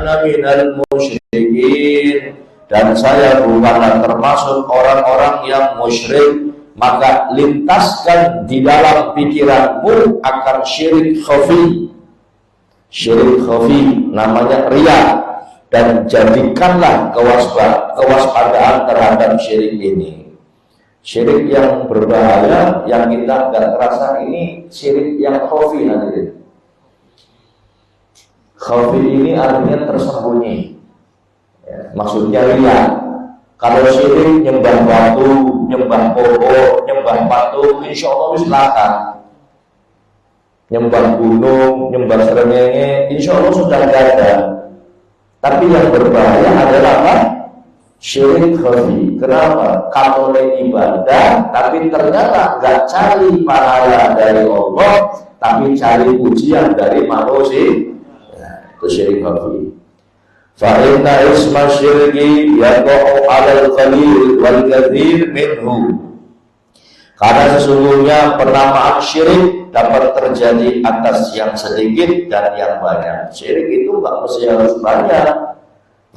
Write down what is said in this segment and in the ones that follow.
ana minal musyrikin, dan saya bukanlah termasuk orang-orang yang musyrik. Maka lintaskan di dalam pikiranmu akan syirik khafi. Syirik khafi namanya riya, dan jadikanlah kewaspadaan terhadap syirik ini. Syirik yang berbahaya yang kita nggak terasa ini syirik yang khafi nanti. Khafi ini artinya tersembunyi. Ya, maksudnya riya. Kalau syirik nyembah batu, nyembah pohon, nyembah patung, insya Allah wis lakar. Nyembah gunung, nyembah srengenge, insya Allah sudah ada. Tapi yang berbahaya adalah apa? Syirik khafi. Kenapa? Katone ibadah, tapi ternyata nggak cari pahala dari Allah, tapi cari pujian dari manusia. Nah, itu syirik khafi. Fa inna isma syirki yaqa'u 'alal qalil wal katsir minhu. Karena sesungguhnya penamaan syirik dapat terjadi atas yang sedikit dan yang banyak. Syirik itu enggak mesti harus banyak,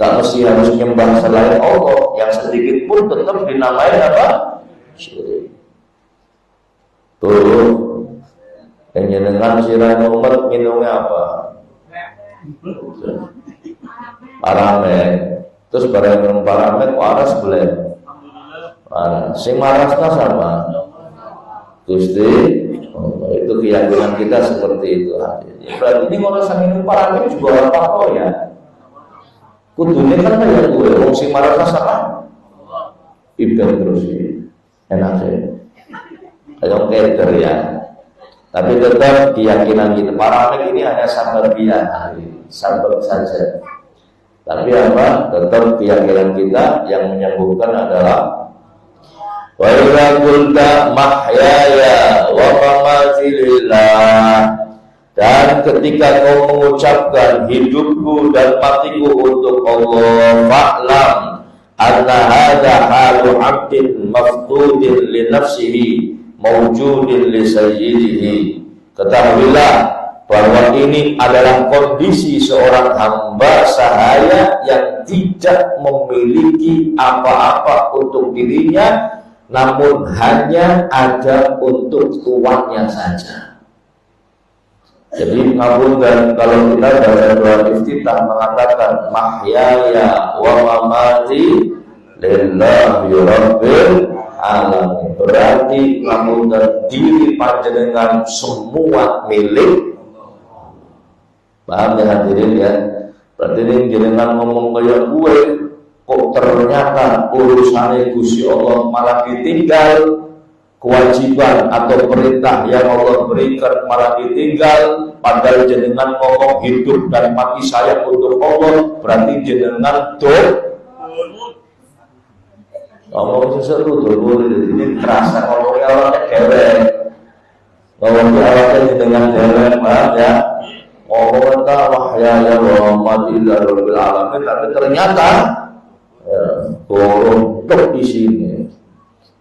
enggak mesti harus menyembah selain Allah. Yang sedikit pun tetap dinamai apa? Syirik. Tuh, yang dengan sirah umat minumnya apa? Paramek. Terus barang minum paramek waras boleh. Sing marasna sama Gusti. Itu keyakinan kita seperti itu. Ya, berarti ini kalau saya minum paramek juga apa ya? Kudune kan kayak gue, wong sing marasna sama ibadah terus enak sih. Ayo keder ya. Tapi tetap keyakinan kita paramek ini hanya sababiyah, sabab saja. Tapi apa? Tetap keyakinan kita yang menyembuhkan adalah wa idza qulta mahyaya wa mamati lillah. Dan ketika kau mengucapkan hidupku dan matiku untuk Allah, fa'lam anna hadza halu 'abdin mafqudin li nafsihi mawjudin li sayyidihi. Ketahuilah bahwa ini adalah kondisi seorang hamba sahaya yang tidak memiliki apa-apa untuk dirinya, namun hanya ada untuk tuannya saja. Jadi ngapunten kalau kita baca doa iftitah mengatakan mahyaya wa mamati lillahi rabbil alamin, berarti ngapunten diri panjenengan semua milik. Paham ya hadirin ya? Berarti ini jenengan ngomong kayak gue, kok ternyata urusannya Gusti Allah malah ditinggal, kewajiban atau perintah yang Allah berikan malah ditinggal, padahal jenengan ngomong hidup dan mati saya untuk Allah, berarti jenengan ngomong sesuatu dulu, ini terasa ngomongnya orangnya dewek, ngomongnya orangnya dengan dewek, paham ya? Ngomong wahyaya wa mamati lillahi rabbil alamin, tapi ternyata rontok di sini.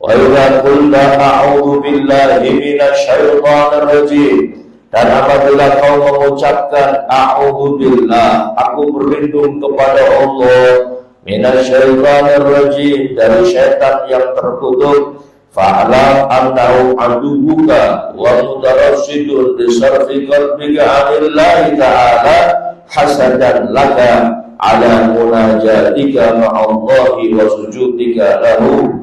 Wa idza qulta a'udzu billahi minasyaitonir rajim, dan apabila kau mengucapkan a'udzu billah, aku berlindung kepada Allah, minasyaitonir rajim, dari syaitan yang terkutuk, fa'lam annahu adubuka wa mutarassidun li sarfi qalbika 'anillahi ta'ala hasadan laka ala munajatika ma'allahi wa sujudika lahu.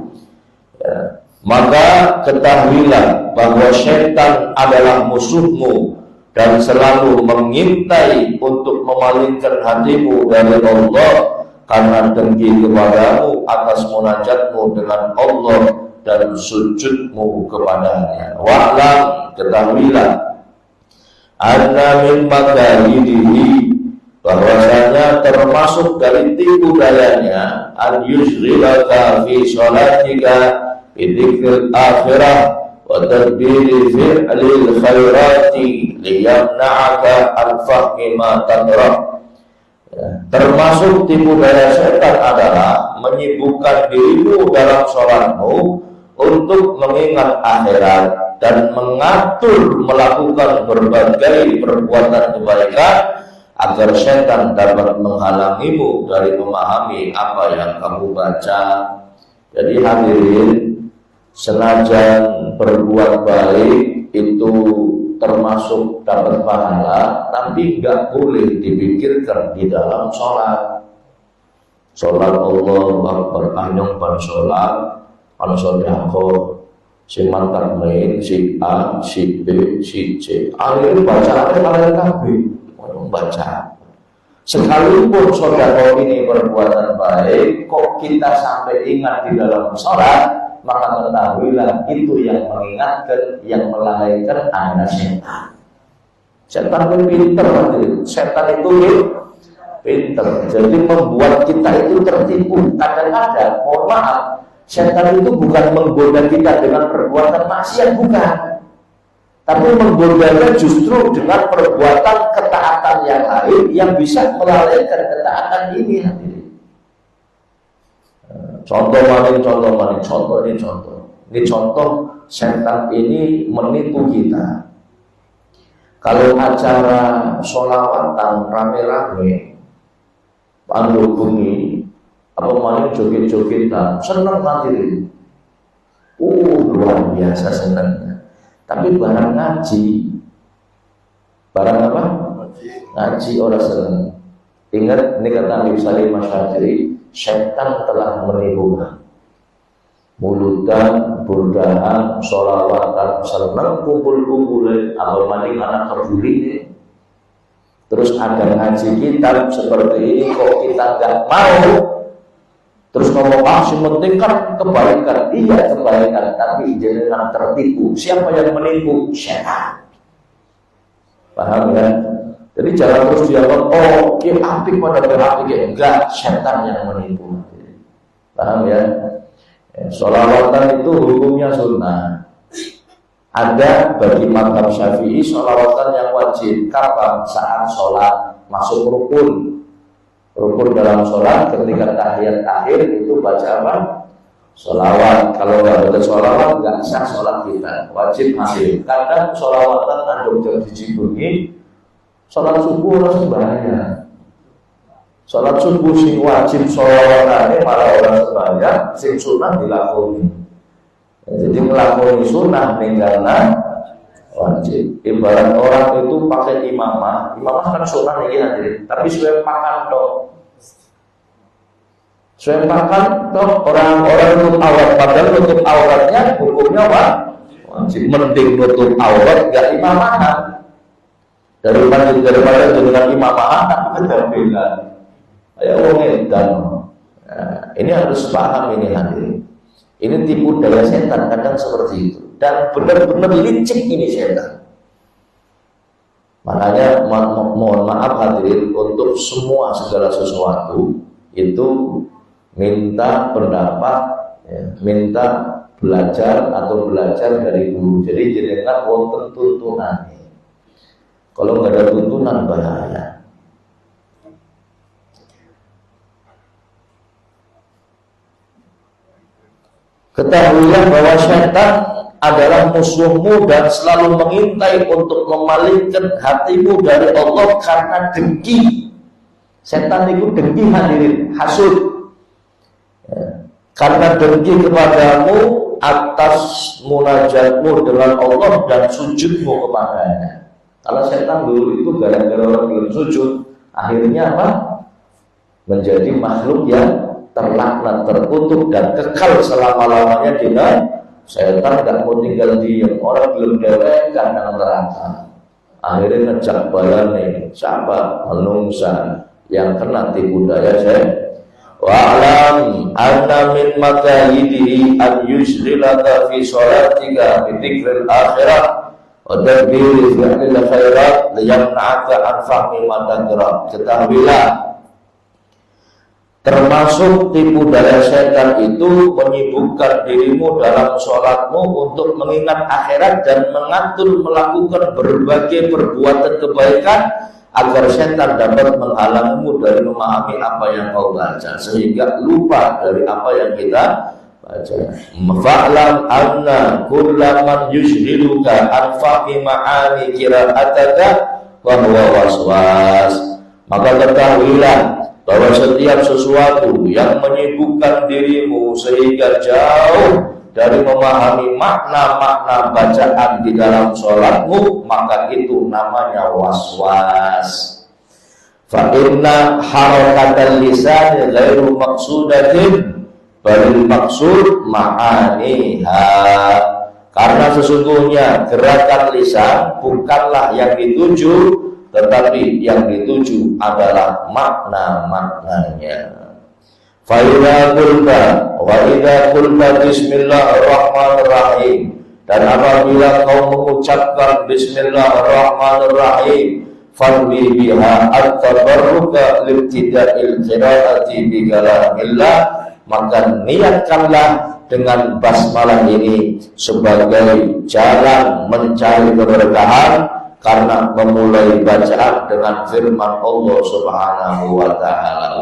Ya. Maka ketahuilah bahwa syaitan adalah musuhmu dan selalu mengintai untuk memalingkan hatimu dari Allah karena dengki kepadamu atas munajatmu dengan Allah dan sujudmu kepadanya. Wa'lam, ketahuilah anna min makaridihi, bahwasanya termasuk dari tipu dayanya an yusghilaka fi sholatika bidzikril akhirah wa tadbiri fi'lil khairati liyamna'aka an fahmi ma tadrah. Termasuk tipu daya setan adalah menyibukkan dirimu dalam sholatmu untuk mengingat akhirat dan mengatur melakukan berbagai perbuatan kebaikan agar setan dapat menghalangimu dari memahami apa yang kamu baca. Jadi hadirin, senajan berbuat baik itu termasuk dapat pahala, tapi nggak boleh dipikirkan di dalam sholat. Sholat Allahu Akbar, anyong pan sholat, pan sodako, si mantap main, si A, si B, si C. Akhirnya bacaannya kalian kabeh, baca. Sekalipun sodako ini perbuatan baik, kok kita sampai ingat di dalam sholat, maka ketahuilah itu yang mengingatkan, yang melalaikan adalah setan. Setan itu pinter, setan itu pinter. Jadi membuat kita itu tertipu. Kadang-kadang, mohon maaf, setan itu bukan menggoda kita dengan perbuatan maksiat, bukan. Tapi menggodanya justru dengan perbuatan ketaatan yang lain yang bisa melalaikan ketaatan ini. Contoh ini contoh setan ini menipu kita. Kalau acara sholawatan rame-rame, pandu bumi, apa maling joget-jogetan, seneng hadirin. Luar biasa senangnya. Tapi barang ngaji, barang apa? Ngaji orang seneng. Ingat, ini kata Nabi Sallallahu Alaihi Wasallam, setan telah menipu. Mulutan, burdahan, sholawatan, seneng kumpul-kumpulin, atau maling anak terbuli. Terus ada ngaji kitab seperti ini, kok kita nggak mau. Terus ngomong, yang penting kan kebaikan. Iya kebaikan, tapi jangan tertipu. Siapa yang menipu? Setan. Paham ya? Jadi jangan terus dianggap, kita apik pada berapik. Enggak, setan yang menipu. Paham ya? Sholawatan itu hukumnya sunnah. Ada bagi mazhab Syafi'i sholawatan yang wajib. Kapan? Saat sholat masuk rukun. Rukun dalam sholat ketika tahiyat akhir itu baca apa? Sholawat. Kalau nggak baca sholawat nggak sah sholat kita. Wajib hasil. Kadang sholawatan ada yang dijibungi. Sholat subuh orang sembahyang. Sholat subuh sing wajib sholawatannya malah orang sembahyang, sing sunnah dilakoni. Jadi melakoni sunnah meninggalkan wajib. Ibarat orang itu pakai imamah kan sunnah nih hadirin. Tapi sempakan dong. Sempakan dong orang-orang nutup aurat, padahal nutup auratnya hukumnya apa? Wajib. Mending nutup aurat gak imamahan. Daripada dengan imamahan tapi kedampilan. Ayo edan. Ini harus paham ini hadirin. Ini tipu daya setan kadang seperti itu. Dan benar-benar licik ini setan. Makanya mohon maaf hadirin, untuk semua segala sesuatu itu minta pendapat, ya, minta belajar dari guru. Jadi jangan wonten tuntunan. Kalau nggak ada tuntunan bahaya. Ketahuilah bahwa setan adalah musuhmu dan selalu mengintai untuk memalingkan hatimu dari Allah karena dengki. Setan itu dengki hadirin, hasud. Ya. Karena dengki kepadamu atas munajatmu dengan Allah dan sujudmu kepadanya. Kalau setan dulu itu gara-gara orang belum sujud, akhirnya apa? Menjadi makhluk yang terlaknat, terkutuk dan kekal selama-lamanya dengan setan. Gak mau tinggal diam, orang belum dewek kandang neraka. Akhirnya ngejak balane siapa menungsa yang kena tipu daya saya. Wa'lam anna min makayidihi an yusrilaka fi sholatika bi dzikril akhirah wa tadbiri fi'lil khairat liyamna'aka an fahmi ma taqra. Ketahuilah, termasuk tipu daya setan itu menyibukkan dirimu dalam sholatmu untuk mengingat akhirat dan mengatur melakukan berbagai perbuatan kebaikan agar setan dapat menghalangimu dari memahami apa yang kau baca sehingga lupa dari apa yang kita baca. Fa'lam anna kullaman yushghiluka an fahmi ma'ani qira'ataka wa huwa waswas Maka ketahuilah bahwa setiap sesuatu yang menyibukkan dirimu sehingga jauh dari memahami makna-makna bacaan di dalam sholatmu, maka itu namanya waswas. Fa inna harakatal lisan ghairu maqsudatin balil maqsud ma'aniha. Karena sesungguhnya gerakan lisan bukanlah yang dituju, tetapi yang dituju adalah makna-maknanya. Fa idza qulta wa idza qulta bismillahirrahmanirrahim, dan apabila kau mengucapkan bismillahirrahmanirrahim, farwi biha at-tabarruka libtida'il qira'ati bi kalamillah, maka niatkanlah dengan basmalah ini sebagai jalan mencari keberkahan karena memulai bacaan dengan firman Allah Subhanahu wa taala.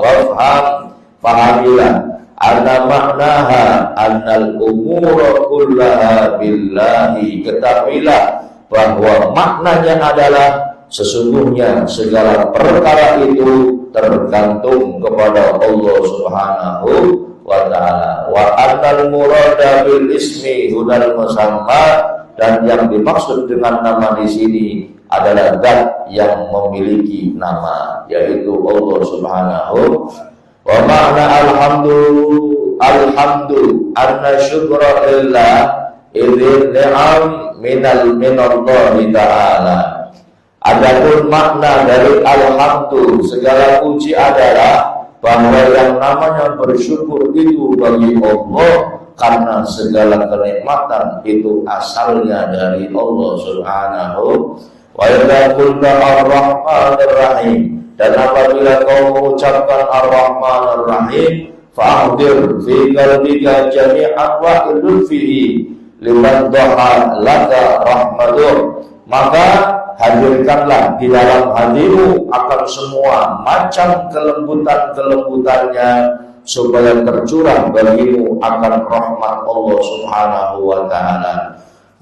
Fahamilah anna maknaha annal umura kullaha billahi. Ketahuilah bahwa maknanya adalah sesungguhnya segala perkara itu tergantung kepada Allah Subhanahu wa ta'ala. Wa annal murada bil ismi hudal musamma, dan yang dimaksud dengan nama di sini adalah zat yang memiliki nama, yaitu Allah Subhanahu. Wa ma'na alhamdu anna syukra lillah idzin ni'am minallahi ta'ala. Adapun makna dari alhamdu, segala puji adalah bahwa yang namanya bersyukur itu bagi Allah, karena segala kenikmatan itu asalnya dari Allah Subhanahu. Wa idza qulta ar-rahmanir rahim, dan apabila kau mengucapkan ar-rahmanir rahim, fa'ahdir fi qalbika jami'an wa ilfihi liman dhaha laka rahmatuh, maka hadirkanlah di dalam hatimu akan semua macam kelembutan-kelembutannya, supaya tercurah bagimu akan rahmat Allah Subhanahu wa ta'ala.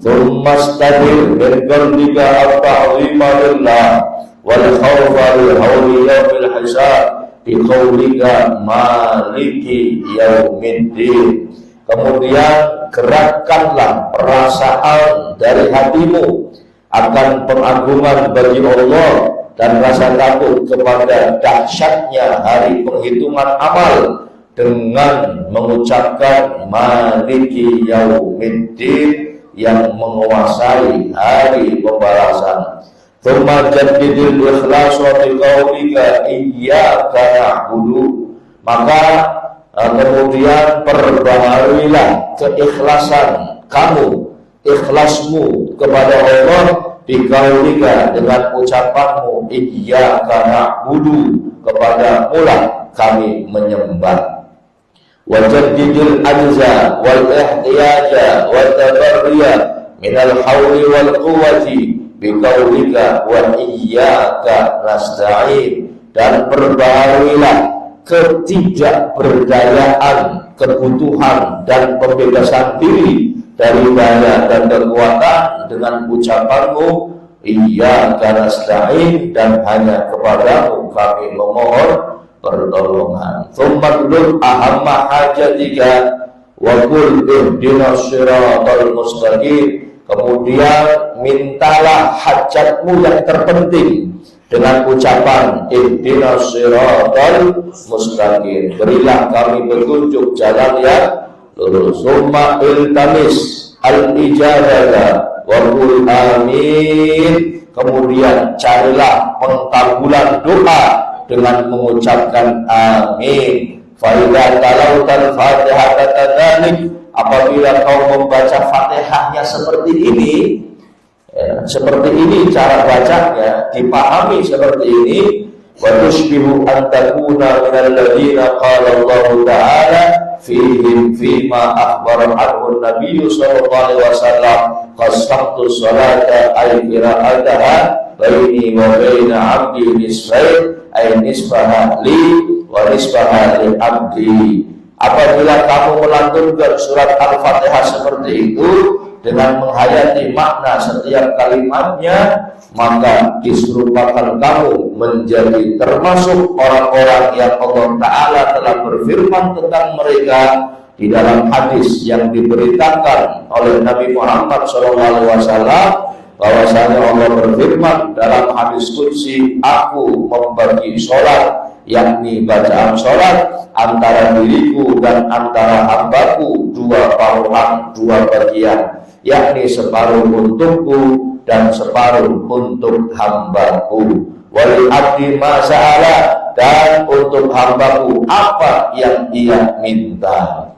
Tsummastadir min qalbika at-ta'zima lillah wal khawfa lil hawli yawmil hisab bi qawlika maliki yaumiddin. Kemudian gerakkanlah perasaan dari hatimu akan pengagungan bagi Allah dan rasa takut kepada dahsyatnya hari penghitungan amal dengan mengucapkan maliki yaumiddin, yang menguasai hari pembalasan. Tsumma jaddidil ikhlas wa biqaulika iyyaka na'budu, maka kemudian perbaharuilah keikhlasan kamu, ikhlasmu kepada Allah, biqaulika dengan ucapanmu iyyaka na'budu, kepada mula kami menyembah. Wajaddidil ajza wal ihtiyaja wat tabarriya minal hawli wal quwwati biqaulika wa iyyaka nasta'in, dan perbaharuilah ketidakberdayaan, kebutuhan dan pembebasan diri dari daya dan kekuatan dengan ucapanmu iyyaka nasta'in, dan hanya kepadamu kami memohon pertolongan. Tsummadlul ahamma hajatika wa qul ihdinas siratal mustaqim, kemudian mintalah hajatmu yang terpenting dengan ucapan ihdinas siratal mustaqim, berilah kami petunjuk jalan yang lurus. Tsumma iltamis al-ijabata wa qul amin, kemudian carilah pengkabulan doa dengan mengucapkan amin. Fa idza talautal Fatihah tadzalik, apabila kau membaca Fatihahnya seperti ini, seperti ini cara bacanya, dipahami seperti ini. Wa tushbihu an takuna minal ladzina qala Allah ta'ala fihim fima akhbara anhu an-nabiy sallallahu alaihi wasallam qasamtu salata ay qira'ataha baini wa baina 'abdi nisfain ay nisbaha li wa nisbaha li abdi. Apabila kamu melantunkan surat Al-Fatihah seperti itu dengan menghayati makna setiap kalimatnya, maka diserupakan kamu menjadi termasuk orang-orang yang Allah Ta'ala telah berfirman tentang mereka di dalam hadis yang diberitakan oleh Nabi Muhammad SAW, bahwasanya Allah berfirman dalam hadis qudsi, aku membagi sholat, yakni bacaan sholat, antara diriku dan antara hambaku dua paruhan, dua bagian, yakni separuh untukku dan separuh untuk hambaku. Wal abdi ma sa'ala, dan untuk hambaku apa yang ia minta.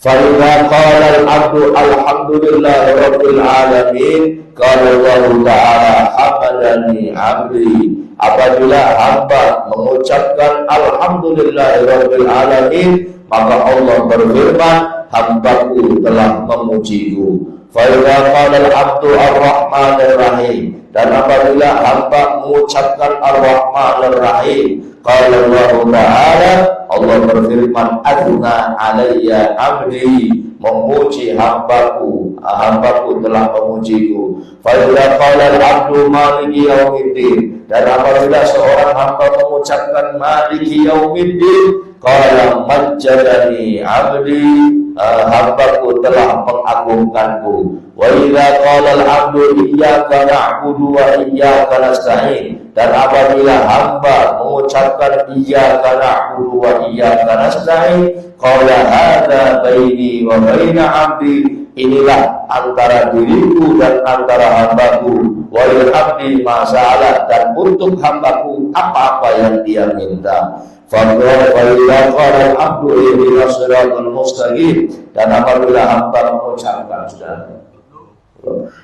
Fa idza qala al-abdu alhamdulillahi rabbil alamin, qala Allah Ta'ala hamadani 'abdi. Apabila hamba mengucapkan alhamdulillahi rabbil alamin, maka Allah berfirman, hambaku telah memujiku. Fa idza qala al-'abdu ar-rahmanir rahim, dan apabila hamba mengucapkan ar-rahmanir rahim, qala Allah Ta'ala, Allah berfirman, athna alayya 'abdi, memuji hambaku, hambaku telah memujiku. Fa idza qala al-'abdu maliki yaumiddin, dan apabila seorang hamba mengucapkan maliki yaumiddin, qala majjadani 'abdi, hambaku telah mengagungkanku. Wa idza qala al-'abdu iyyaka na'budu wa iyyaka nasta'in, dan apabila hamba mengucapkan iyyaka na'budu wa iyyaka nasta'in, qala hadza baini wa baina 'abdi, inilah antara diriku dan antara hambaku. Wa lil 'abdi ma sa'ala, dan untuk hambaku apa-apa yang dia minta. Al-abdu ihdinas siratal mustaqim, dan apabila hamba mengucapkan,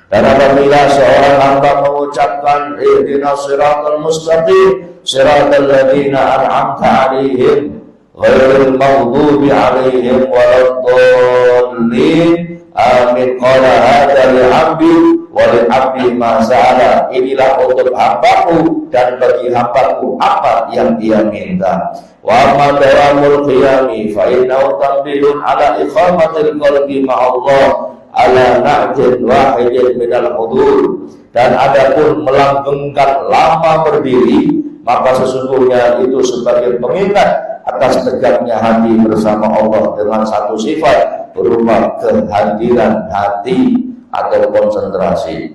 dan apabila seorang hamba mengucapkan ihdinas siratal mustaqim, siratal ladzina an'amta 'alaihim ghairil maghdubi 'alaihim waladdallin, amin, qala hadza li 'abdi wa li 'abdi ma sa'ala, inilah untuk hambaku dan bagi hambaku apa yang dia minta. Wa amma dawamul qiyami fa innahu tambilun ala iqamatil qalbi ma'allah ala na'jin wahidin minal hudur, dan adapun melanggengkan lama berdiri, maka sesungguhnya itu sebagai pengingat atas tegaknya hati bersama Allah dengan satu sifat berupa kehadiran hati atau konsentrasi.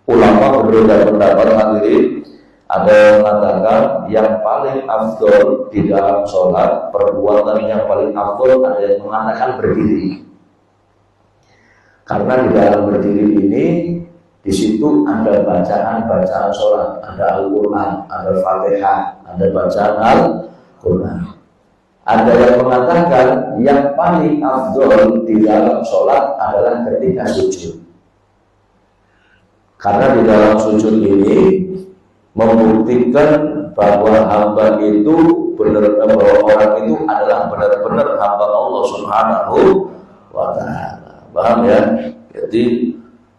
Ulama berbeda pendapat hadirin. Ada yang mengatakan yang paling afdol di dalam sholat, perbuatan yang paling afdol, ada yang mengatakan berdiri. Karena di dalam berdiri ini, di situ ada bacaan-bacaan sholat, ada Al-Quran, ada Fatihah, ada bacaan Al-Quran. Ada yang mengatakan yang paling afdol di dalam sholat adalah ketika sujud. Karena di dalam sujud ini membuktikan bahwa hamba itu bahwa orang itu adalah benar-benar hamba Allah Subhanahu wa Ta'ala. Paham ya? Jadi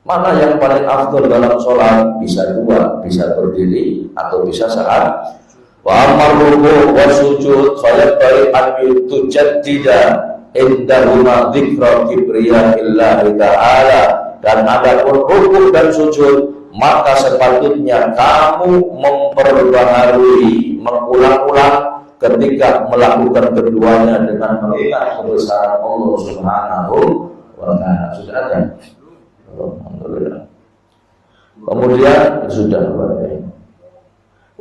mana yang paling afdal dalam sholat? Bisa dua, bisa berdiri atau bisa saat. Wa amar ruku' wa sujud fayabbari an tujaddida indahuma dzikra kibriya'illahi ta'ala, dan adapun ruku' dan sujud, maka sepatutnya kamu memperbaharui, mengulang-ulang ketika melakukan keduanya dengan mengingat kebesaran Allah Subhanahu wa Ta'ala. Sudah ada? Alhamdulillah. Kemudian sudah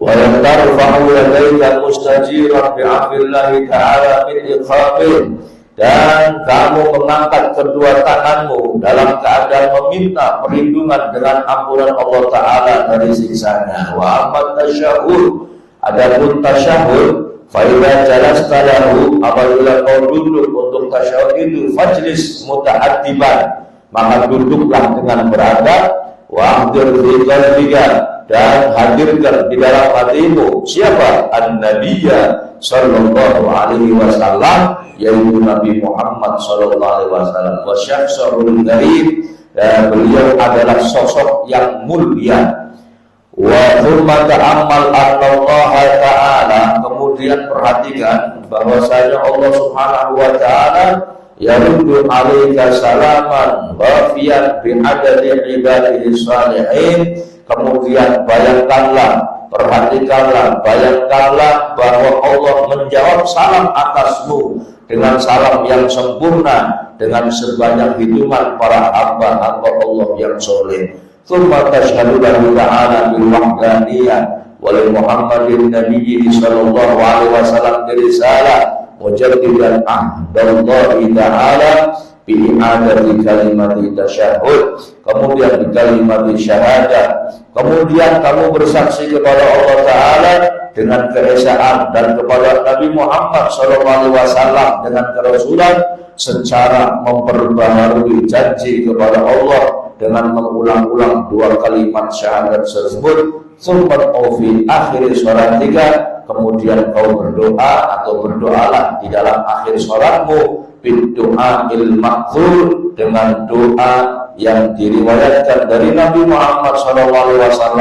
wa yantarfa'u yadayka mustajiran bi'afillahi ta'ala min iqabin, dan kamu mengangkat kedua tanganmu dalam keadaan meminta perlindungan dengan ampunan Allah Ta'ala dari siksanya. Wa amma tasyahud, adapun tasyahud, fa idza jalasta lahu, apabila kau duduk untuk tasyahud itu, fajlis muta'addiban, maka duduklah dengan beradab. Wa ahdir fi qalbika, dan hadirkan di dalam hatimu siapa? An-Nabiyya sallallahu alaihi wasallam, yaitu Nabi Muhammad sallallahu alaihi wasallam. Wa syakhsul karim, dan beliau adalah sosok yang mulia. Wa thumma ta'ammal Allah Ta'ala, kemudian perhatikan bahwasanya Allah Subhanahu wa Ta'ala yaruddu alaika salaman wafiyan bi adadi ibadihi salihin, Kemudian bayangkanlah, perhatikanlah, bayangkanlah bahwa Allah menjawab salam atasmu dengan salam yang sempurna, dengan sebanyak hitungan para hamba-hamba Allah yang soleh. Tsumma tashhadu lahu ta'ala bil wahdaniyah wa li Muhammadin nabiyyi sallallahu alaihi wasallam birisalah mujaddidan ahdallahi ta'ala bi i'adati kalimati tasyahud. Kemudian di kalimat syahadat, kemudian kamu bersaksi kepada Allah Ta'ala dengan keesaan dan kepada Nabi Muhammad SAW dengan kerasulan secara memperbaharui janji kepada Allah dengan mengulang-ulang dua kalimat syahadat tersebut. Summat fi akhir sholatika, kemudian kau berdoa atau berdoalah di dalam akhir sholatmu berdoa il-ma'thur, dengan doa yang diriwayatkan dari Nabi Muhammad SAW,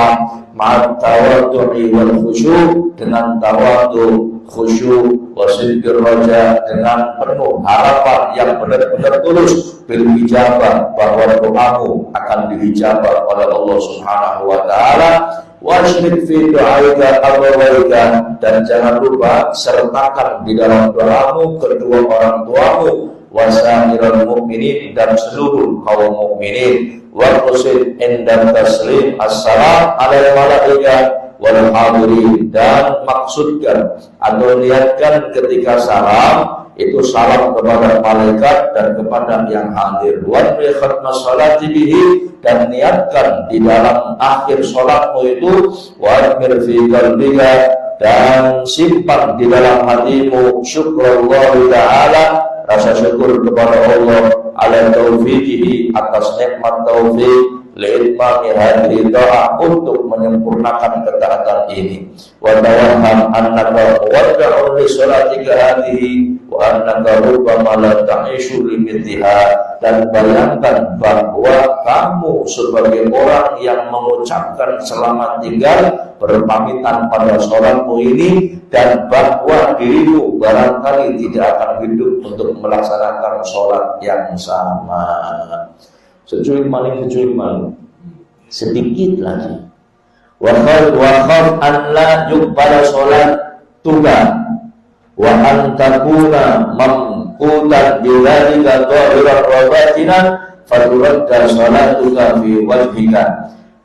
ma'at tawaddu'i wal khusyuk, dengan tawaddu, khusyuk, wasidqir raja, dengan penuh harapan yang benar-benar tulus, bil ijabah, bahwa doamu akan diijabah oleh Allah Subhanahu wa taala. Wasyrik fi du'aika abawaika, dan jangan lupa sertakan di dalam doamu kedua orang tuamu, wasairul mukminin, dan seluruh kaum mukminin. Wa qasid inda taslim assalam alal malaika wal hadirin, dan maksudkan atau niatkan ketika salam itu salam kepada malaikat dan kepada yang hadir. Wa bi khatma sholati bihi, dan niatkan di dalam akhir sholatmu itu wa fi qalbika, dan simpan di dalam hatimu syukrullah ta'ala, rasa syukur kepada Allah ala taufiqihi, atas nikmat taufik li'itmami hadhihi ta'ah, untuk menyempurnakan ketaatan ini. Wa tawahham annaka muwadda'un li sholatika hadhihi wa annaka rubbama la ta'ishu li mithliha, dan bayangkan bahwa kamu sebagai orang yang mengucapkan selamat tinggal, berpamitan pada sholatmu ini, dan bahwa dirimu barangkali tidak akan hidup untuk melaksanakan sholat yang sama. Secuil maling sedikit lagi. Wa khaf an la yuqbala sholat tuka wa an takuna mamqutan bidzalika dhahiran wa batinan faturadda sholatuka fi wajhika.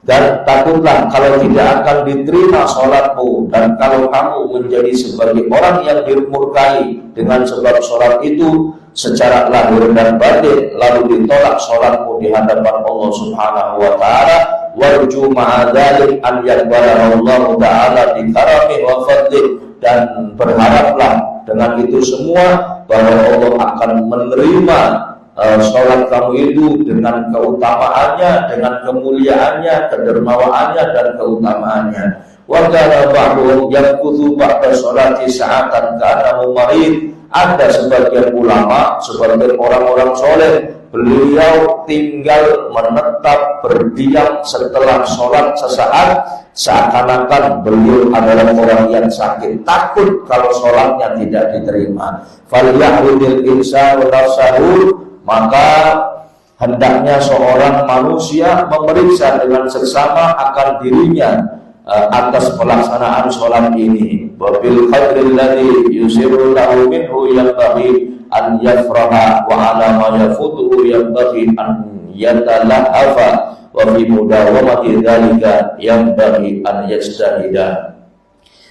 Dan takutlah kalau tidak akan diterima sholatmu, dan kalau kamu menjadi sebagai orang yang dimurkai dengan sebab sholat itu secara lahir dan batin, lalu ditolak sholatmu di hadapan Allah Subhanahu wa ta'ala. Warju ma'adzalik an yakbarahu Allah ta'ala bi karamih wa fadlih, dan berharaplah dengan itu semua bahwa Allah akan menerima sholat kamu itu dengan keutamaannya, dengan kemuliaannya, kedermawaannya, dan keutamaannya. Wa kana ba'dhum yaquthu ba'da sholati sa'atan kana mumarid. Ada sebagian ulama, sebagian orang-orang soleh, beliau tinggal menetap berdiam setelah sholat sesaat, seakan-akan beliau adalah orang yang sakit, takut kalau sholatnya tidak diterima. Falyahudil insanu nafsahu, maka hendaknya seorang manusia memeriksa dengan seksama akan dirinya atas pelaksanaan sholat ini. Wabil qadril ladzi yusiru lahu minhu yanbaghi an yafraha wa ala ma yafutuhu yanbaghi an yatalahafa wa fi mudawamati dzalika yanbaghi an yajtahida.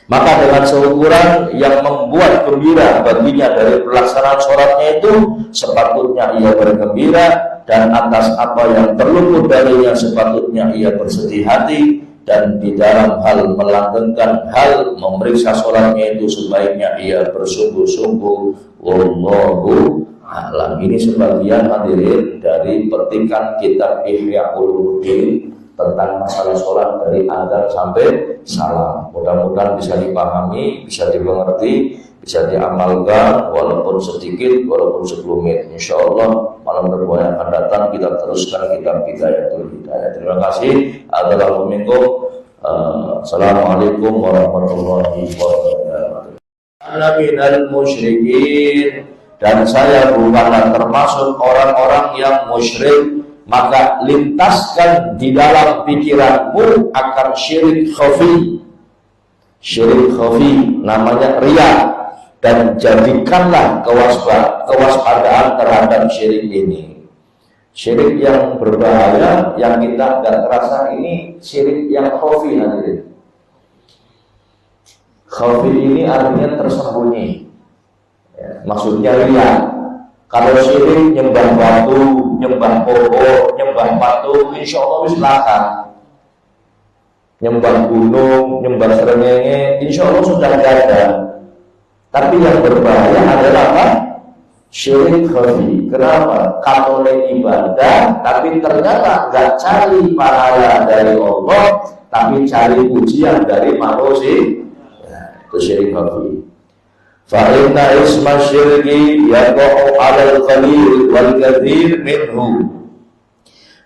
Maka dengan seukuran yang membuat gembira baginya dari pelaksanaan sholatnya itu, sepatutnya ia bergembira, dan atas apa yang terluput darinya sepatutnya ia bersedih hati. Dan di dalam hal melanggengkan hal memeriksa sholatnya itu sebaiknya ia bersungguh-sungguh. Wallahu a'lam. Ini sebagian hadirin dari petikan kitab Ihya Ulumuddin tentang masalah sholat dari adzan sampai salam. Mudah-mudahan bisa dipahami, bisa dimengerti, bisa diamalkan, walaupun sedikit, walaupun sekelumit. Insyaallah malam berbuah yang akan datang kita teruskan kitab Hidayatul Hidayah. Terima kasih. Assalamualaikum warahmatullahi wabarakatuh. Ana minal musyrikin, dan saya bukanlah termasuk orang-orang yang musyrik. maka lintaskan di dalam pikiranmu akan syirik khafi. Syirik khafi namanya riya, dan jadikanlah kewaspadaan terhadap syirik ini. Syirik yang berbahaya yang kita nggak terasa ini syirik yang khafi hadirin. Khafi ini artinya tersembunyi. Ya, maksudnya riya. Kalau syirik nyembah batu, nyembah pohon, nyembah patung, insya Allah wis lakar. Nyembah gunung, nyembah srengenge, insya Allah sudah ada. Tapi yang berbahaya adalah apa? Syirik khafi. Kenapa? Katole ibadah, tapi ternyata nggak cari pahala dari Allah, tapi cari pujian dari manusia. Itu syirik khafi. Fa inna isma syirki yaqa'u 'alal qalil wal katsir minhu.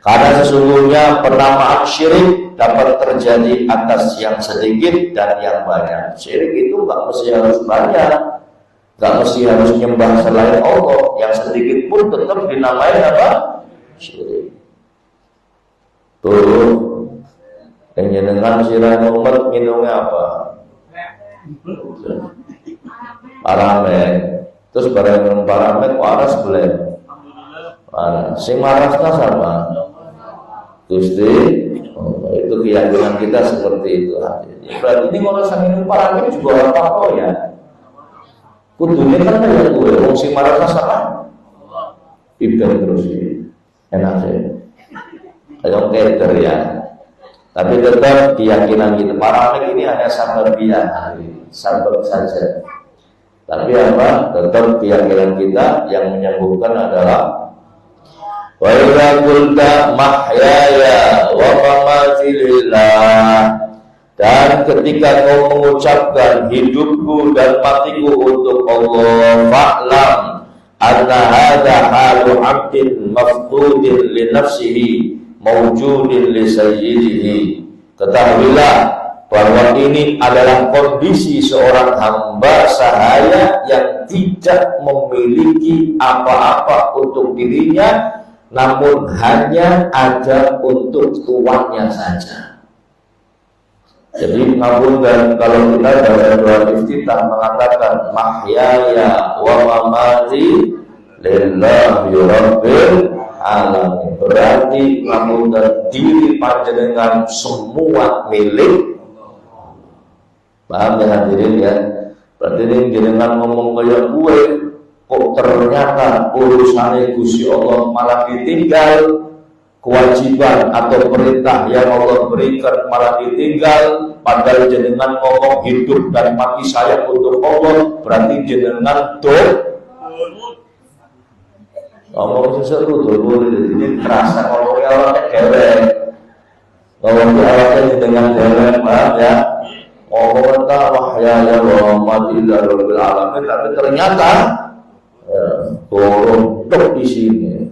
Karena sesungguhnya penamaan syirik dapat terjadi atas yang sedikit dan yang banyak. Syirik itu nggak mesti harus banyak, nggak mesti harus nyembah selain Allah. Yang sedikit pun tetap dinamai apa? Syirik. Tuh, yang jenengan sirah umat minumnya apa? Paramek. Terus barang paramek waras boleh. Waras. Sing warasna sama. Gusti, itu keyakinan kita seperti itu. Berarti ini kalau sang minum paramek juga apa ya? Kudunya kan ya gue, wong sing warasna sama. Ibadah terus enak sih. Ayo keder ya. Tapi tetap keyakinan kita paramek ini hanya sababiyah, sabab saja. Tapi apa? Tetap keyakinan kita yang menyembuhkan adalah wa idza qulta mahyaya wa mamati lillah. Dan ketika kau mengucapkan hidupku dan matiku untuk Allah, fa'lam anna hadza halu 'abdin mafqudin li nafsihi mawjudin li sayyidihi. Ketahuilah bahwa ini adalah kondisi seorang hamba sahaya yang tidak memiliki apa-apa untuk dirinya, namun hanya ada untuk tuannya saja. Jadi ngapunten kalau kita baca doa iftitah mengatakan mahyaya wa mamati lillahi rabbil alamin. Berarti ngapunten diri panjenengan semua milik. Paham ya hadirin ya? Berarti ini jenengan ngomong kayak gue, kok ternyata urusannya Gusti Allah malah ditinggal, kewajiban atau perintah yang Allah berikan malah ditinggal, padahal jenengan ngomong hidup dan mati saya untuk Allah, berarti jenengan ngomong sesuatu ini terasa ngomongnya awalnya geleng, ngomongnya awalnya dengan geleng, paham ya? Ngomong tentang wahyaya wa mamati rabbil alamin, tapi ternyata turun di sini.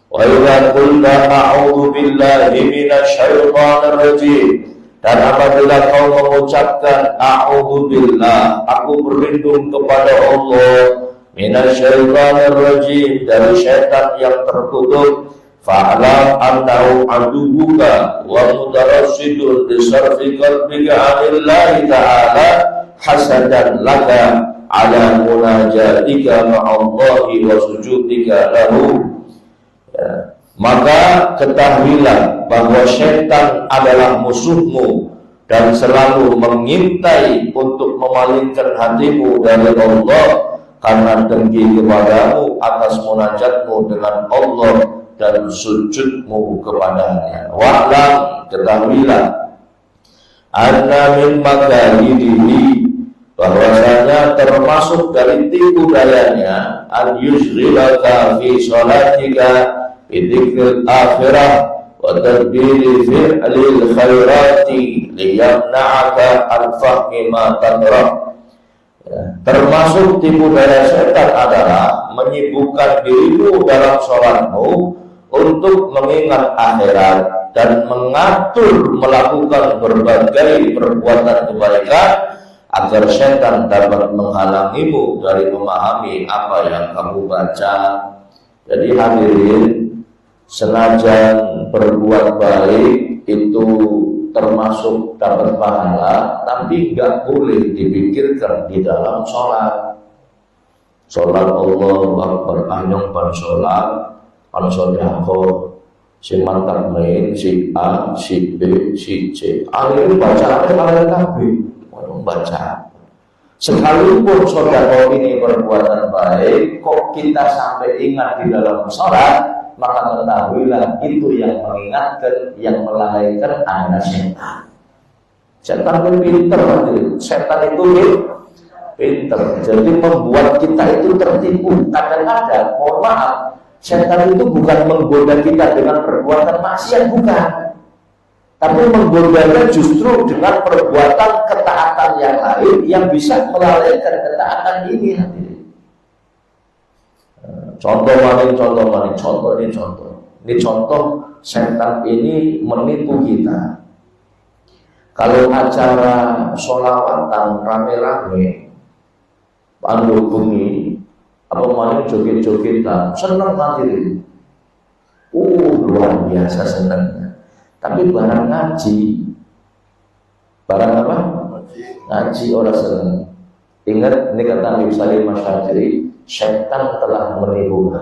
Wa idza qulta a'udzu billahi minasyaitonir rajim. Dan apabila kau mengucapkan a'udzu billah, aku berlindung kepada Allah, minasyaitonir rajim, dari syaitan yang terkutuk, fa'lam annahu adubuka wa mutarassidun li sarfi qalbika 'anillahi ta'ala hasadan laka 'ala munajatika ma'allahi wa sujudika lahu. Ya. Maka ketahuilah bahwa syaitan adalah musuhmu dan selalu mengintai untuk memalingkan hatimu dari Allah karena dengki kepadamu atas munajatmu dengan Allah dan sujudmu kepadanya. Wa'lam, ketahuilah anna min makaidihi, bahwasanya termasuk dari tipu dayanya an yusghilaka fi sholatika bidzikril akhirah wa tadbiri fi'lil khairati liyamna'aka an fahmi ma tadrah. Termasuk tipu daya setan adalah menyibukkan dirimu dalam sholatmu untuk mengingat akhirat dan mengatur melakukan berbagai perbuatan kebaikan agar setan dapat menghalangimu dari memahami apa yang kamu baca. Jadi hadirin, senajan berbuat baik itu termasuk dapat pahala, tapi nggak boleh dipikirkan di dalam sholat. Sholat Allahu Akbar, anyong ban sholat, pan sodako, si mantap main, si A, si B, si C. Akhirnya baca kabeh, baca. Sekalipun sodako ini perbuatan baik, kok kita sampai ingat di dalam sholat, maka ketahuilah itu yang mengingatkan, yang melalaikan adalah setan. Setan itu pinter, setan itu pinter. Jadi membuat kita itu tertipu. Kadang-kadang, mohon maaf, setan itu bukan menggoda kita dengan perbuatan maksiat, bukan. Tapi menggodanya justru dengan perbuatan ketaatan yang lain yang bisa melalaikan ketaatan ini. Contoh ini contoh setan ini menipu kita. Kalau acara sholawatan rame-rame, pandu bunyi, apa mana joget-jogetan, seneng nanti. Luar biasa senengnya. Tapi barang ngaji, barang apa? Ngaji orang seneng. Ingat ini kata Nabi Salim Masyadiri, setan telah menipu.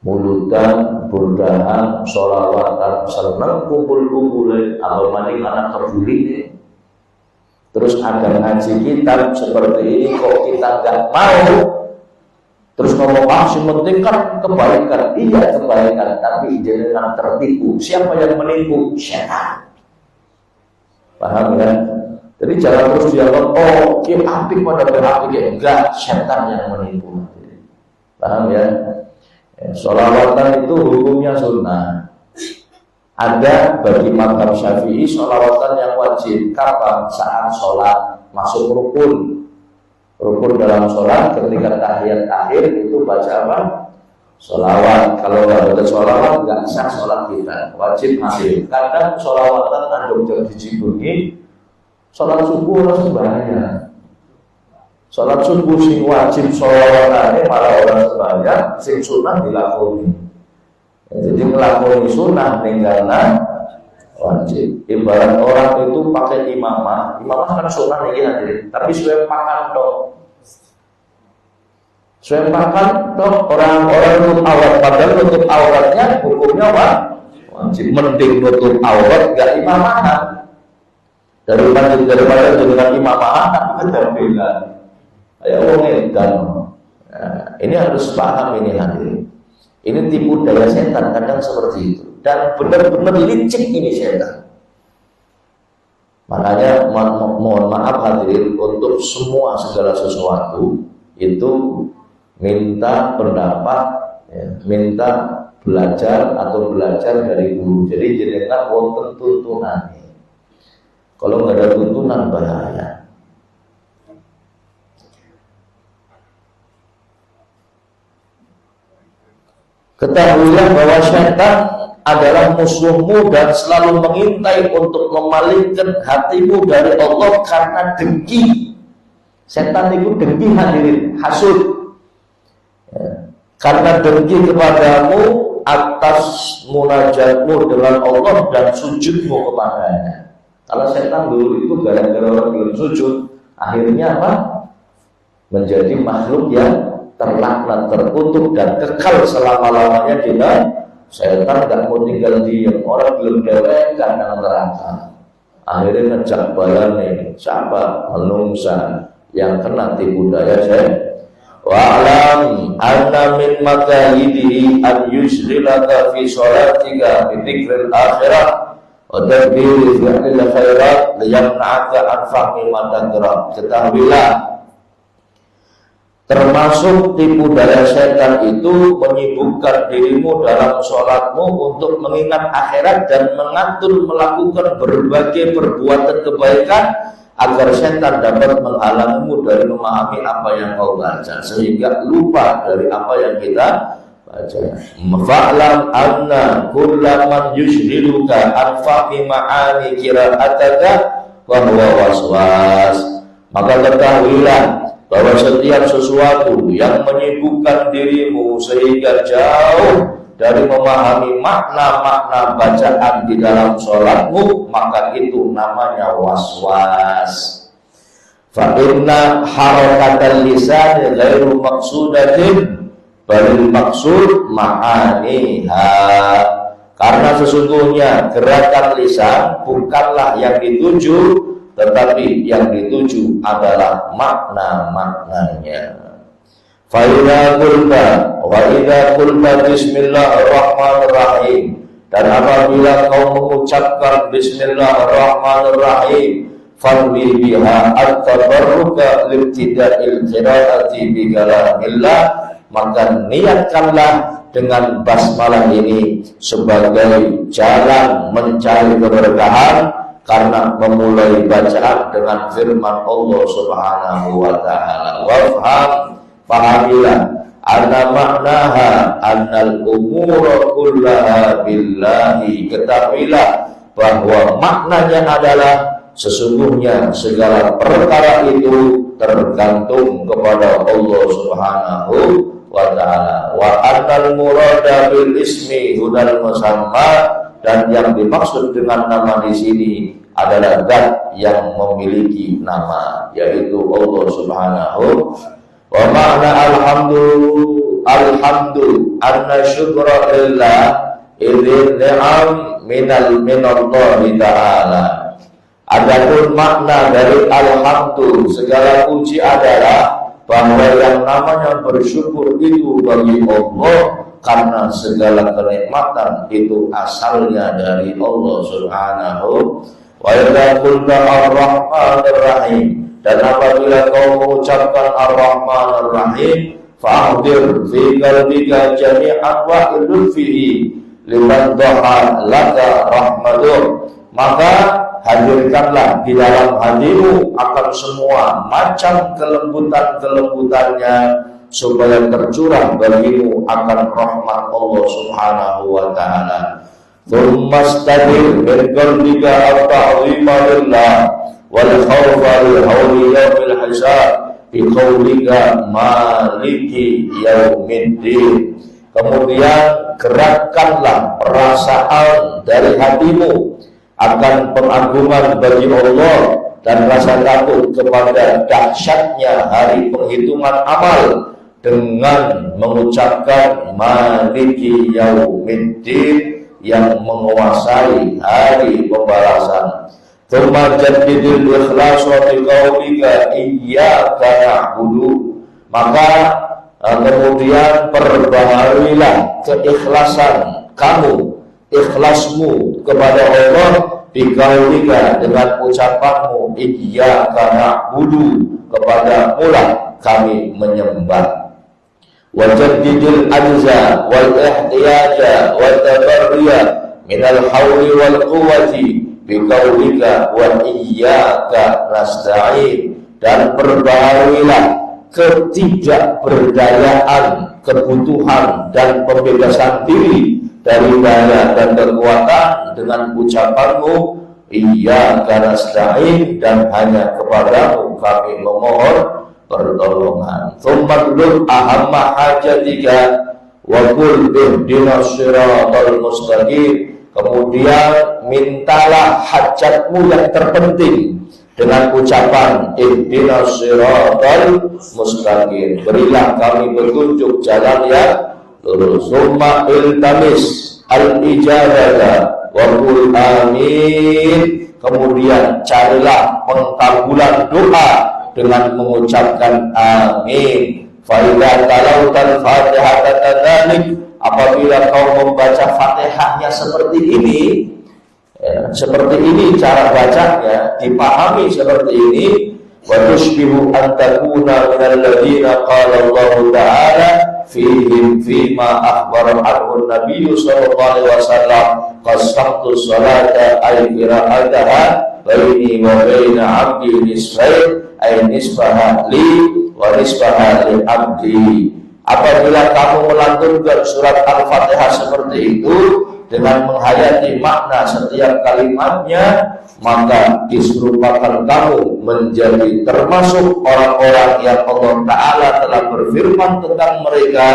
Mulutan, burdahan, sholawatan, senang kumpul-kumpulin, amal mandi anak terbuli. Terus ada ngaji kitab seperti ini, kok kita nggak mau. Terus ngomong, si penting kan kebaikan. Iya kebaikan, tapi jangan tertipu. Siapa yang menipu? Setan. Paham ya? Jadi jangan terus dianggap, apik pada berapik, enggak, setan yang menipu. Paham ya? Sholawatan itu hukumnya sunnah. Ada bagi mazhab Syafi'i sholawatan yang wajib. Kapan? Saat sholat masuk rukun. Rukun dalam sholat ketika tahiyat akhir itu baca apa? Sholawat. Kalau nggak baca sholawat nggak sah sholat kita. Wajib akhir. Kadang sholawatan ada jadi dicibungi. Sholat subuh langsung bahaya. Sholat subuh sing wajib sholawatane malah orang sembahyang, sing sunah dilakoni. Jadi ngelakoni sunah ninggalna wajib. Ibarat orang itu pakai imamah kan sunah nih hadirin. Tapi sempakan dong. Sempakan dong orang-orang nutup aurat, padahal nutup auratnya hukumnya apa? Wajib. Mending nutup aurat gak imamahan. Daripada dengan imamahan ada beda. Ya ini harus paham ini hadirin. Ini tipu daya setan kadang seperti itu. Dan benar-benar licik ini setan. Makanya mohon maaf hadirin, untuk semua segala sesuatu itu minta pendapat, ya, minta belajar dari guru. Jadi jangan wonten tuntunan. Kalau nggak ada tuntunan bahaya. Ketahuilah bahwa syaitan adalah musuhmu dan selalu mengintai untuk memalingkan hatimu dari Allah karena dengki. Setan itu dengki hadirin, hasud. Ya. Karena dengki kepadamu atas munajatmu dengan Allah dan sujudmu kepadanya. Kalau setan dulu itu gara-gara orang belum sujud, akhirnya apa? Menjadi makhluk yang terlaknat, terkutuk dan kekal selama-lamanya di neraka. Setan gak mau tinggal diam, orang belum dewek kandang neraka. Akhirnya ngejak balane siapa? Menungsa yang kena tipu daya saya. Wa'lam anna min makayidihi an yusrilaka fi sholatika bi dzikril akhirah wa tadbiri fi'lil khairat liyamna'aka an fahmi ma taqra. Ketahuilah, termasuk tipu daya setan itu menyibukkan dirimu dalam sholatmu untuk mengingat akhirat dan mengatur melakukan berbagai perbuatan kebaikan agar setan dapat menghalangimu dari memahami apa yang kau baca sehingga lupa dari apa yang kita baca. Fa'lam anna kullaman yushghiluka an fahmi ma'ani qira'ataka wa huwa waswas. Maka ketahuilah bahwa setiap sesuatu yang menyibukkan dirimu sehingga jauh dari memahami makna-makna bacaan di dalam sholatmu, maka itu namanya was-was. Fa inna harakatal lisan ghairu maqsudatin balil maqsud ma'aniha. Karena sesungguhnya gerakan lisan bukanlah yang dituju, tetapi yang dituju adalah makna-maknanya. Fa idza qulta wa idza qulta bismillahirrahmanirrahim, dan apabila kau mengucapkan bismillahirrahmanirrahim, fanwi biha at-tabarruka libtida'il qira'ati bi kalamillah, maka niatkanlah dengan basmalah ini sebagai jalan mencari keberkahan karena memulai bacaan dengan firman Allah Subhanahu wa taala. Wafham, fahamilah anna maknaha annal umura kullaha billahi, ketahuilah bahwa maknanya adalah sesungguhnya segala perkara itu tergantung kepada Allah Subhanahu wa ta'ala. Wa annal murada bil ismi hudal musamma, dan yang dimaksud dengan nama di sini adalah zat yang memiliki nama, yaitu Allah Subhanahu. Wa ma'na alhamdu anna syukra lillah idzin ni'am minallahi ta'ala. Adapun makna dari alhamdu, segala puji adalah bahwa yang namanya bersyukur itu bagi Allah, karena segala kenikmatan itu asalnya dari Allah Subhanahu. Wa idza qulta ar-rahmanir rahim, dan apabila kau mengucapkan ar-rahmanir rahim, fa'adir fi qalbika jami'an wa ilfihi liman dhaha laka rahmatur, maka hadirkanlah di dalam hatimu akan semua macam kelembutan-kelembutannya, supaya tercurah bagimu akan rahmat Allah Subhanahu wa ta'ala. Tsummastadir min qalbika at-ta'zima lillah wal khawfa li hawli yawmil hisab bi qawlika maliki yaumiddin. Kemudian gerakkanlah perasaan dari hatimu akan pengagungan bagi Allah dan rasa takut kepada dahsyatnya hari penghitungan amal dengan mengucapkan maliki yaumiddin, yang menguasai hari pembalasan. Tsumma jaddidil ikhlas wa biqaulika iyyaka na'budu, maka kemudian perbaharilah keikhlasan kamu, ikhlasmu kepada Allah, biqaulika, dengan ucapanmu iyyaka na'budu, kepada mula kami menyembah. Wa jaddidil ajza wal ihtiyaja wa tabarriya minal hawli wal quwwati biqaulika wa iyyaka nasta'in, dan perbaharilah ketidakberdayaan, kebutuhan dan pembebasan diri dari daya dan kekuatan dengan ucapanmu iyyaka nasta'in, dan hanya kepadamu kami memohon pertolongan. Tsummadlul ahamma hajatika wa qul ihdinas siratal mustaqim, kemudian mintalah hajatmu yang terpenting dengan ucapan ihdinas siratal mustaqim, berilah kami petunjuk jalan yang lurus. Summa iltamis al-ijabata wa qul amin, kemudian carilah pengkabulan doa dengan mengucapkan amin. Fa idza talautal fatihata kadzalik, apabila kau membaca Fatihahnya seperti ini, seperti ini cara bacanya, dipahami seperti ini. Wa tushbihu an takuna minal ladzina qala Allah ta'ala fihim fima akhbara anhu Nabi sallallahu alaihi wasallam qasamtu salata ay qira'ataha baini wa baina 'abdi nisfain ay nisbaha li wa nisbaha li 'abdi. Apabila kamu melantunkan surat Al-Fatihah seperti itu dengan menghayati makna setiap kalimatnya, maka diserupakan kamu menjadi termasuk orang-orang yang Allah Ta'ala telah berfirman tentang mereka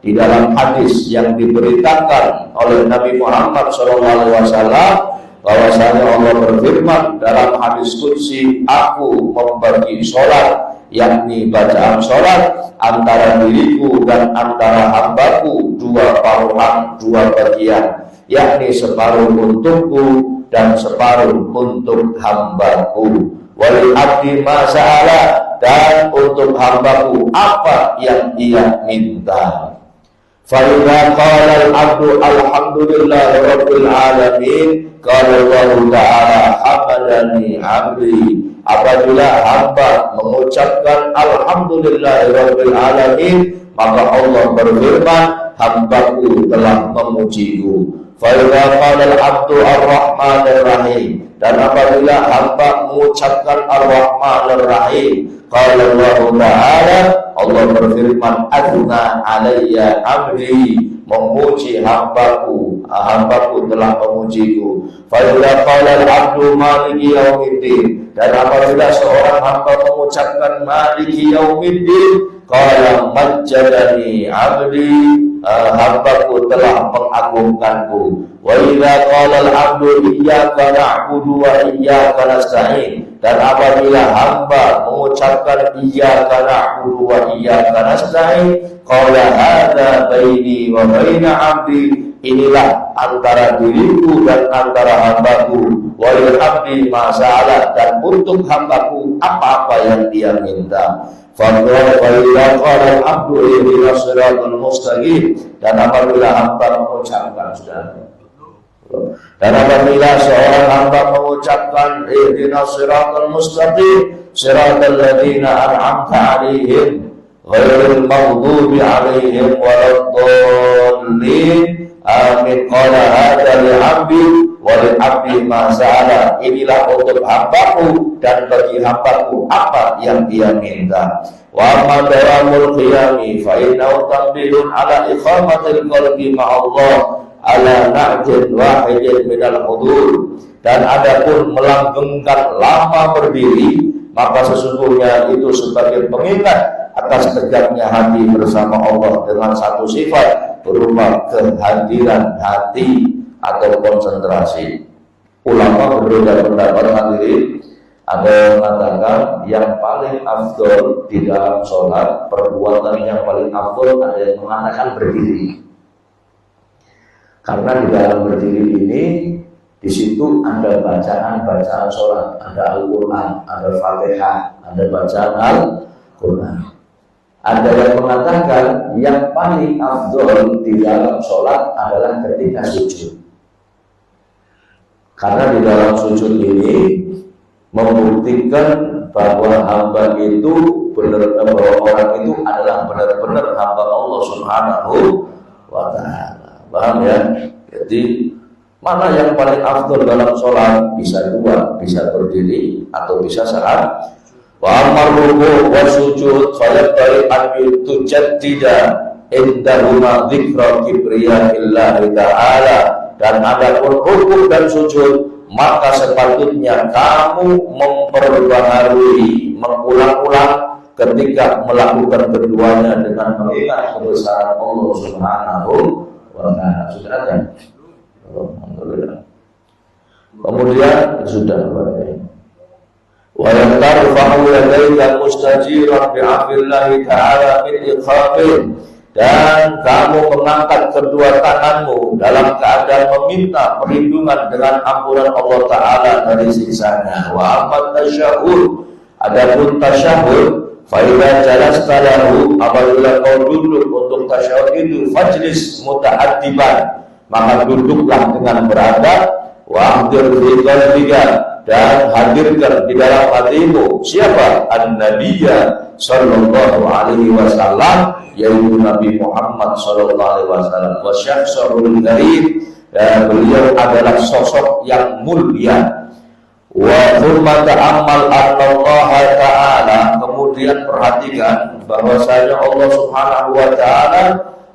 di dalam hadis yang diberitakan oleh Nabi Muhammad SAW, bahwasanya Allah berfirman dalam hadis qudsi, aku membagi sholat, yakni bacaan sholat, antara diriku dan antara hambaku dua paruhan, dua bagian, yakni separuh untukku dan separuh untuk hambaku. Wali abdi ma sa'ala, dan untuk hambaku apa yang ia minta. Fa idza qala al-'abdu alhamdulillahi rabbil alamin, qala Allah ta'ala hamadani 'abdi. Apabila hamba mengucapkan alhamdulillahi rabbil alamin, maka Allah berfirman, hambaku telah memujiku. Fa idza qala al-'abdu ar-rahmanir rahim, dan apabila hamba mengucapkan ar-rahmanir rahim, qala Allah ta'ala, Allah berfirman, adna alayya abdi, memuji hambaku, hambaku telah memujiku. Fa idza qala al-'abdu maliki yaumiddin, dan apabila seorang hamba mengucapkan maliki yaumiddin, qala majjadani abdi, hambaku telah mengagungkanku. Wa idza qala al-'abdu iyyaka na'budu wa iyyaka nasta'in, dan apabila hamba mengucapkan iyyaka na'budu wa iyyaka nasta'in, qala hadza baini wa baina 'abdi, inilah antara diriku dan antara hambaku. Wa lil 'abdi ma sa'ala, dan untuk hambaku apa-apa yang dia minta. Faqala fa idza qala al-'abdu ihdinas siratal mustaqim, dan apabila hamba mengucapkan seorang hamba mengucapkan ihdinas siratal mustaqim, siratal ladzina an'amta 'alaihim ghairil maghdubi 'alaihim waladdallin, amin, qala hadza li 'abdi wa li 'abdi ma sa'ala, inilah untuk hambaku dan bagi hambaku apa yang dia minta. Wa amma daramul qiyami fa innahu tanbihun ala iqamatil qalbi ma'allah ala na'jin wahidin minal hudur, dan adapun melanggengkan lama berdiri, maka sesungguhnya itu sebagai pengingat atas tegaknya hati bersama Allah dengan satu sifat berupa kehadiran hati atau konsentrasi. Ulama berbeda pendapat hadirin. Ada yang mengatakan yang paling afdol di dalam sholat, perbuatan yang paling afdol, ada yang mengatakan berdiri. Karena di dalam berdiri ini, di situ ada bacaan-bacaan sholat, ada Al-Quran, ada Fatihah, ada bacaan Al-Quran. Ada yang mengatakan yang paling afdol di dalam sholat adalah ketika sujud. Karena di dalam sujud ini membuktikan bahwa hamba itu bahwa orang itu adalah benar-benar hamba Allah Subhanahu wa ta'ala. Paham ya? Jadi mana yang paling afdal dalam sholat? Bisa dua, bisa berdiri atau bisa saat. Wa amar ruku' wa sujud fayabbari an yutujaddida indahuma dzikra kibriyahillahi ta'ala, dan adapun ruku' dan sujud, maka sepatutnya kamu memperbaharui, mengulang-ulang ketika melakukan keduanya dengan mengingat kebesaran Allah Subhanahu wa ta'ala. Sudah ada? Alhamdulillah. Kemudian sudah wa yantarfa'u yadayka mustajiran bi'afillahi ta'ala min iqabin, dan kamu mengangkat kedua tanganmu dalam keadaan meminta perlindungan dengan ampunan Allah Ta'ala dari siksanya. Wa amma tasyahud, adapun tasyahud, fa idza jalasta lahu, apabila kau duduk untuk tasyahud itu, fajlis muta'addiban, maka duduklah dengan beradab. Wa ahdir fi qalbika, dan hadirkan di dalam hatimu siapa? An-Nabiyya sallallahu alaihi wasallam, yaitu Nabi Muhammad sallallahu alaihi wasallam. Wa syakhsul karim, dan beliau adalah sosok yang mulia. Wa thumma ta'ammal Allah ta'ala, kemudian perhatikan bahwasanya Allah Subhanahu wa ta'ala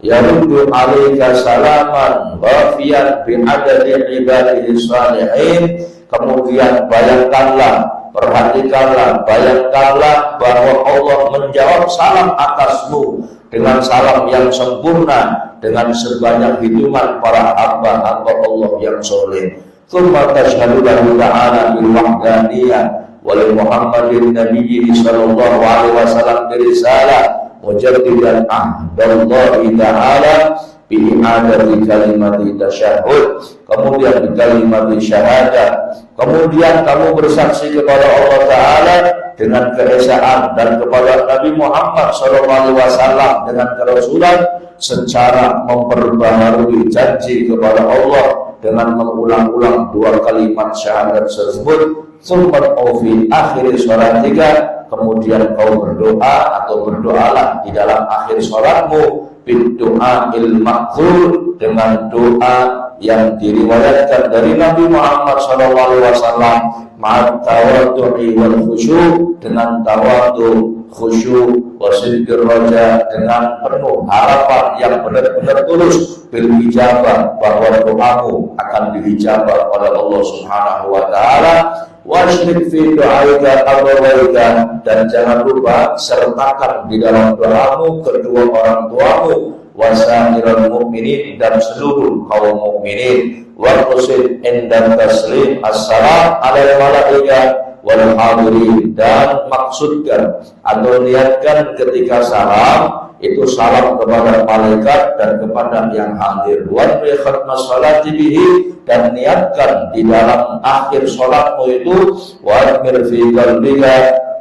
yaruddu 'alaika salaman wafiyan bi adadi ibadihi shalihin. Kemudian bayangkanlah, perhatikanlah, bayangkanlah bahwa Allah menjawab salam atasmu dengan salam yang sempurna, dengan sebanyak hitungan para hamba-hamba Allah yang soleh. Tsumma tashhadu lahu ta'ala bil wahdaniyah wa li Muhammadin nabiyyi sallallahu alaihi wasallam birisalah mujaddidan ahdallahi ta'ala bi'adati kalimati tasyahud, kemudian di kalimati syahadat, kemudian kamu bersaksi kepada Allah Ta'ala dengan keesaan dan kepada Nabi Muhammad SAW dengan kerasulan secara memperbaharui janji kepada Allah dengan mengulang-ulang dua kalimat syahadat tersebut. Sumbat fi akhir sholat 3, kemudian kau berdoa atau berdoalah di dalam akhir sholatmu doa il-ma'thur, dengan doa yang diriwayatkan dari Nabi Muhammad SAW, ma'at tawaddu'i wal khusyuk, dengan tawaddu, khusyuk, wasidqir raja, dengan penuh harapan yang benar-benar tulus bil ijabah, bahwa doamu akan diijabah oleh Allah Subhanahu wa taala. Wasyrik fi du'aika abawaika, dan jangan lupa sertakan di dalam doamu kedua orang tuamu, wasairul mukminin, dan seluruh kaum mukminin. Wa qasid inda taslim assalam alal malaika wal hadirin, dan maksudkan atau niatkan ketika salam itu salam kepada malaikat dan kepada yang hadir. Wa bi khatmas salati bihi, dan niatkan di dalam akhir salatmu itu wa fi qalbika,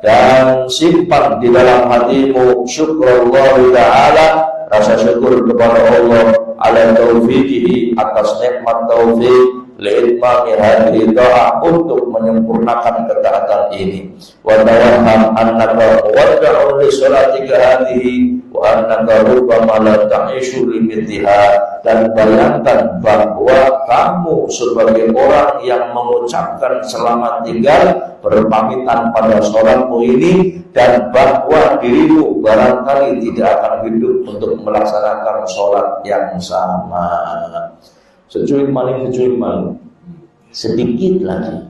dan simpan di dalam hatimu syukrullah ta'ala, rasa syukur kepada Allah ala taufiqihi, atas nikmat taufik li'itmami hadhihi ta'ah, untuk menyempurnakan ketaatan ini. Wa tawahham annaka muwadda'un li sholatika hadhihi wa annaka rubbama la ta'ishu limithliha, dan bayangkan bahwa kamu sebagai orang yang mengucapkan selamat tinggal, berpamitan pada sholatmu ini, dan bahwa dirimu barangkali tidak akan hidup untuk melaksanakan sholat yang sama. Secuil maling sedikit lagi.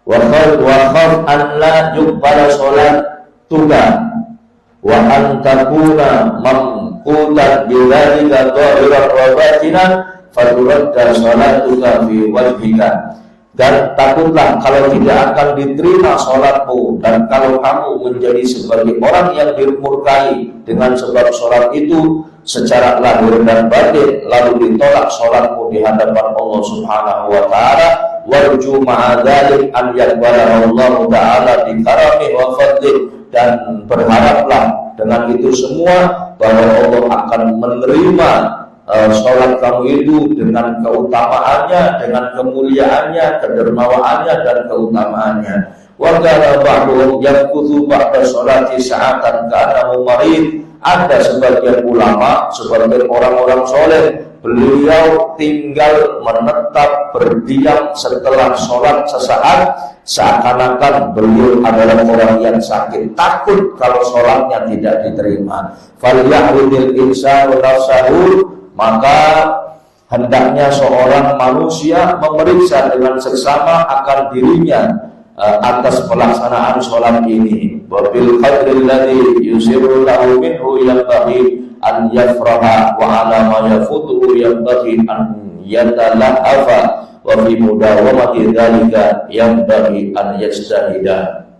Wa khaf an la yuqbala sholat tuga wa an takuna mamqutan bidzalika dhahiran wa batinan faturadda sholatuka fi wajhika, dan takutlah kalau tidak akan diterima sholatmu, dan kalau kamu menjadi sebagai orang yang dimurkai dengan sebab sholat itu secara lahir dan batin, lalu ditolak sholatmu di hadapan Allah Subhanahu wa ta'ala. Warju ma'adzalik an yakbalahu Allah ta'ala bi karami wa fadlih, dan berharaplah dengan itu semua bahwa Allah akan menerima sholat kamu itu dengan keutamaannya, dengan kemuliaannya, kedermawaannya, dan keutamaannya. Wa kana ba'dhum yaqulu ba'da sholati sa'atan kana marid. Ada sebagian ulama, sebagian orang-orang soleh, beliau tinggal menetap berdiam setelah sholat sesaat, seakan-akan beliau adalah orang yang sakit, takut kalau sholatnya tidak diterima. Falyahridil insanu nafsahu, maka hendaknya seorang manusia memeriksa dengan seksama akan dirinya atas pelaksanaan sholat ini. Wabil qadril ladzi yusiru lahu minhu yanbaghi an yafraha wa ala ma yafutuhu yanbaghi an yatala'afa wa fi mudawamati dzalika yanbaghi an yajtahida.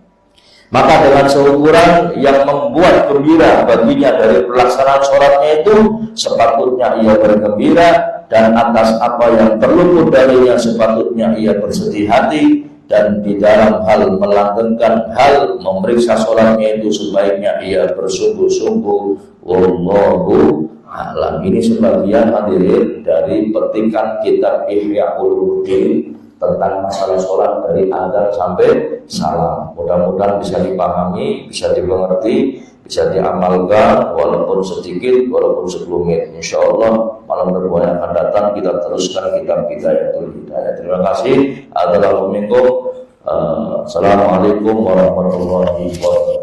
Maka dengan seukuran yang membuat gembira baginya dari pelaksanaan sholatnya itu, sepatutnya ia bergembira, dan atas apa yang terluput darinya sepatutnya ia bersedih hati. Dan di dalam hal melanggengkan hal memeriksa sholatnya itu sebaiknya ia bersungguh-sungguh. Wallahu a'lam. Ini sebagian hadirin dari petikan kitab Ihya Ulumuddin tentang masalah sholat dari adzan sampai salam. Mudah-mudahan bisa dipahami, bisa dimengerti, bisa diamalkan, walaupun sedikit, walaupun sekelumit. InsyaAllah malam depan yang akan datang kita teruskan kitab Bidayatul Hidayah. Terima kasih. Assalamualaikum warahmatullahi wabarakatuh.